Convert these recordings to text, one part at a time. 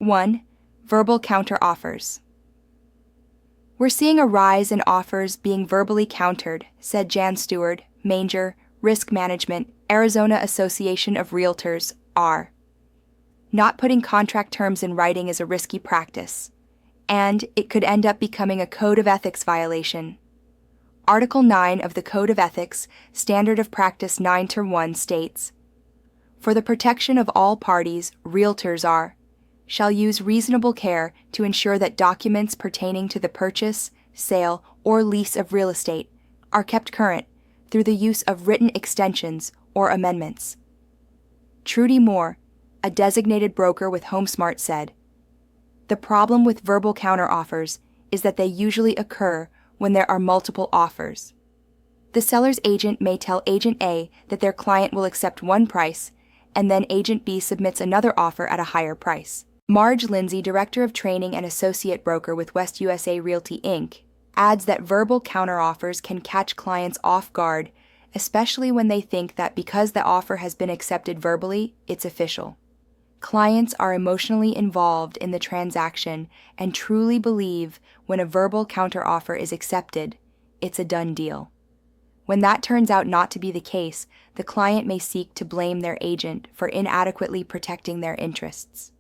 1. Verbal counter-offers. We're seeing a rise in offers being verbally countered, said Jan Stewart, Manger, Risk Management, Arizona Association of Realtors, AR. Not putting contract terms in writing is a risky practice, and it could end up becoming a Code of Ethics violation. Article 9 of the Code of Ethics, Standard of Practice 9-1 states, "For the protection of all parties, realtors shall use reasonable care to ensure that documents pertaining to the purchase, sale, or lease of real estate are kept current through the use of written extensions or amendments." Trudy Moore, a designated broker with HomeSmart, said, "The problem with verbal counteroffers is that they usually occur when there are multiple offers. The seller's agent may tell Agent A that their client will accept one price, and then Agent B submits another offer at a higher price." Marge Lindsay, Director of Training and Associate Broker with West USA Realty, Inc., adds that verbal counteroffers can catch clients off guard, especially when they think that because the offer has been accepted verbally, it's official. Clients are emotionally involved in the transaction and truly believe when a verbal counteroffer is accepted, it's a done deal. When that turns out not to be the case, the client may seek to blame their agent for inadequately protecting their interests.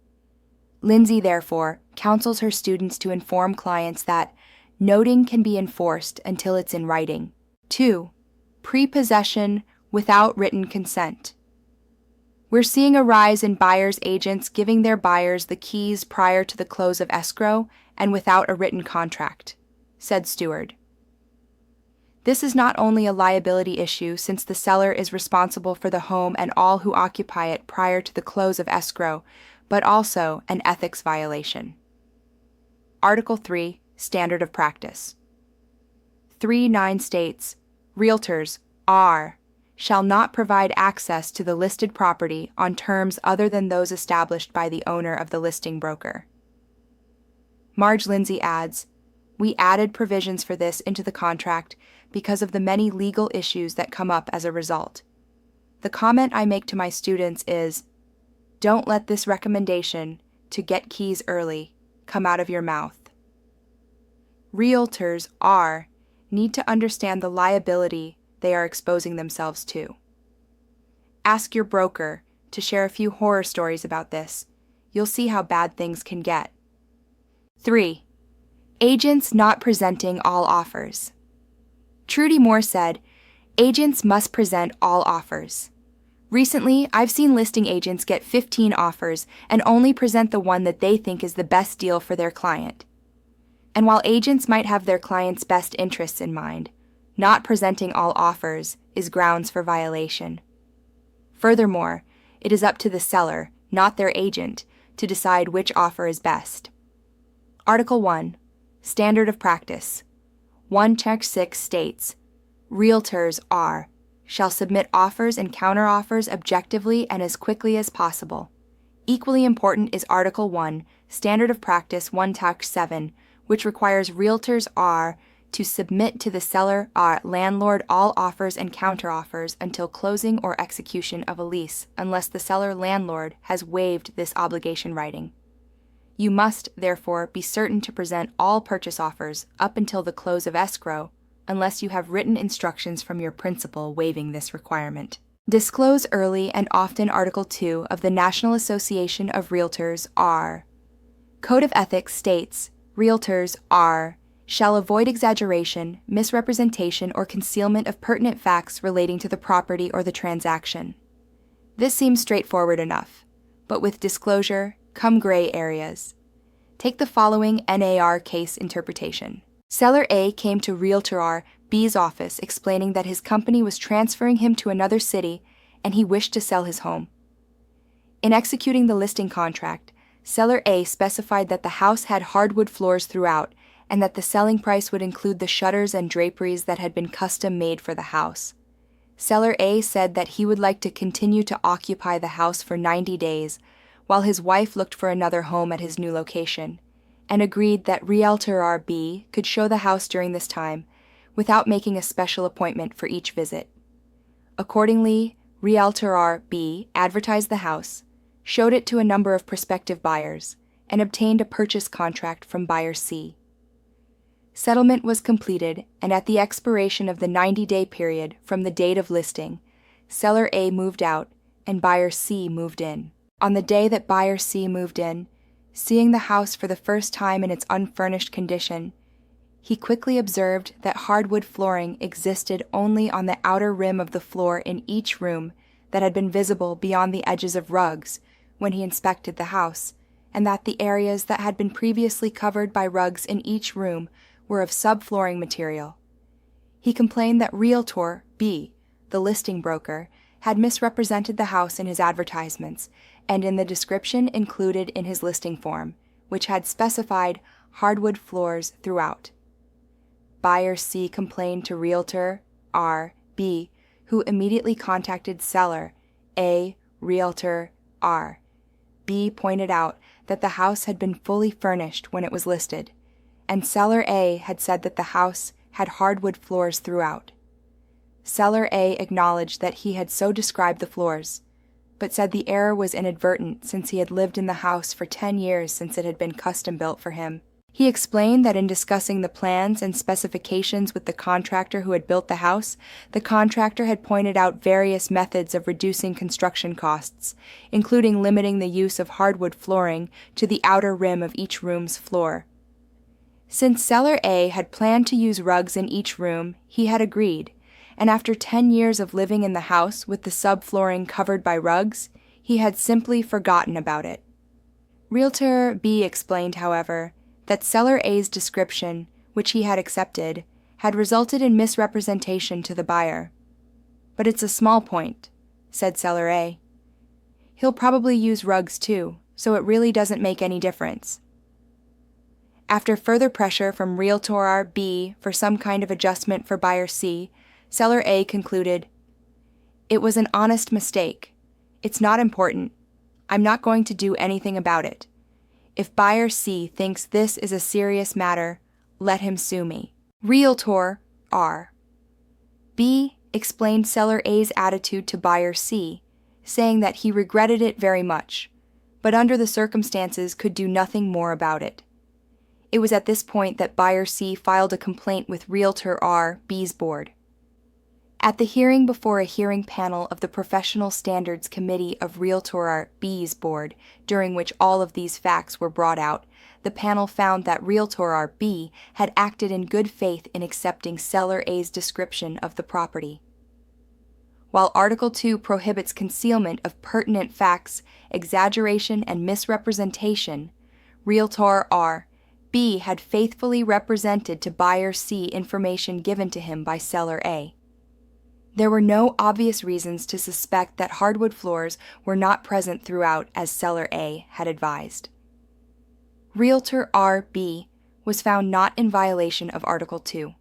Lindsay, therefore, counsels her students to inform clients that noting can be enforced until it's in writing. 2. Prepossession without written consent. We're seeing a rise in buyers' agents giving their buyers the keys prior to the close of escrow and without a written contract, said Stewart. This is not only a liability issue since the seller is responsible for the home and all who occupy it prior to the close of escrow, but also an ethics violation. Article 3, Standard of Practice. 3-9 states, "Realtors shall not provide access to the listed property on terms other than those established by the owner of the listing broker." Marge Lindsay adds, "We added provisions for this into the contract because of the many legal issues that come up as a result. The comment I make to my students is, don't let this recommendation to get keys early come out of your mouth." Realtors need to understand the liability they are exposing themselves to. Ask your broker to share a few horror stories about this. You'll see how bad things can get. 3. Agents not presenting all offers. Trudy Moore said, "Agents must present all offers. Recently, I've seen listing agents get 15 offers and only present the one that they think is the best deal for their client. And while agents might have their client's best interests in mind, not presenting all offers is grounds for violation. Furthermore, it is up to the seller, not their agent, to decide which offer is best." Article 1, Standard of Practice. 1-6 states, "Realtors shall submit offers and counteroffers objectively and as quickly as possible." Equally important is Article 1, Standard of Practice 1-7, which requires realtors to submit to the seller landlord all offers and counteroffers until closing or execution of a lease, unless the seller landlord has waived this obligation writing. You must, therefore, be certain to present all purchase offers up until the close of escrow, unless you have written instructions from your principal waiving this requirement. Disclose early and often. Article 2 of the National Association of Realtors, Code of Ethics states, "Realtors shall avoid exaggeration, misrepresentation, or concealment of pertinent facts relating to the property or the transaction." This seems straightforward enough, but with disclosure come gray areas. Take the following NAR case interpretation. Seller A came to Realtor B's office explaining that his company was transferring him to another city and he wished to sell his home. In executing the listing contract, Seller A specified that the house had hardwood floors throughout and that the selling price would include the shutters and draperies that had been custom made for the house. Seller A said that he would like to continue to occupy the house for 90 days, while his wife looked for another home at his new location, and agreed that Realtor B could show the house during this time, without making a special appointment for each visit. Accordingly, Realtor B advertised the house, showed it to a number of prospective buyers, and obtained a purchase contract from buyer C. Settlement was completed, and at the expiration of the 90-day period from the date of listing, seller A moved out and buyer C moved in. On the day that buyer C moved in, seeing the house for the first time in its unfurnished condition, he quickly observed that hardwood flooring existed only on the outer rim of the floor in each room that had been visible beyond the edges of rugs when he inspected the house, and that the areas that had been previously covered by rugs in each room were of subflooring material. He complained that Realtor B, the listing broker, had misrepresented the house in his advertisements and in the description included in his listing form, which had specified hardwood floors throughout. Buyer C complained to Realtor R B, who immediately contacted seller A, Realtor R. B pointed out that the house had been fully furnished when it was listed, and seller A had said that the house had hardwood floors throughout. Seller A acknowledged that he had so described the floors, but said the error was inadvertent since he had lived in the house for 10 years since it had been custom-built for him. He explained that in discussing the plans and specifications with the contractor who had built the house, the contractor had pointed out various methods of reducing construction costs, including limiting the use of hardwood flooring to the outer rim of each room's floor. Since seller A had planned to use rugs in each room, he had agreed, and after 10 years of living in the house with the subflooring covered by rugs, he had simply forgotten about it. Realtor B explained, however, that seller A's description, which he had accepted, had resulted in misrepresentation to the buyer. "But it's a small point," said seller A. "He'll probably use rugs too, so it really doesn't make any difference." After further pressure from Realtor B for some kind of adjustment for buyer C, seller A concluded, "It was an honest mistake. It's not important. I'm not going to do anything about it. If buyer C thinks this is a serious matter, let him sue me." Realtor R. B explained seller A's attitude to buyer C, saying that he regretted it very much, but under the circumstances could do nothing more about it. It was at this point that buyer C filed a complaint with Realtor R B's board. At the hearing before a hearing panel of the Professional Standards Committee of Realtor B's board, during which all of these facts were brought out, the panel found that Realtor B had acted in good faith in accepting seller A's description of the property. While Article 2 prohibits concealment of pertinent facts, exaggeration, and misrepresentation, Realtor B had faithfully represented to buyer C information given to him by seller A. There were no obvious reasons to suspect that hardwood floors were not present throughout as seller A had advised. Realtor B was found not in violation of Article 2.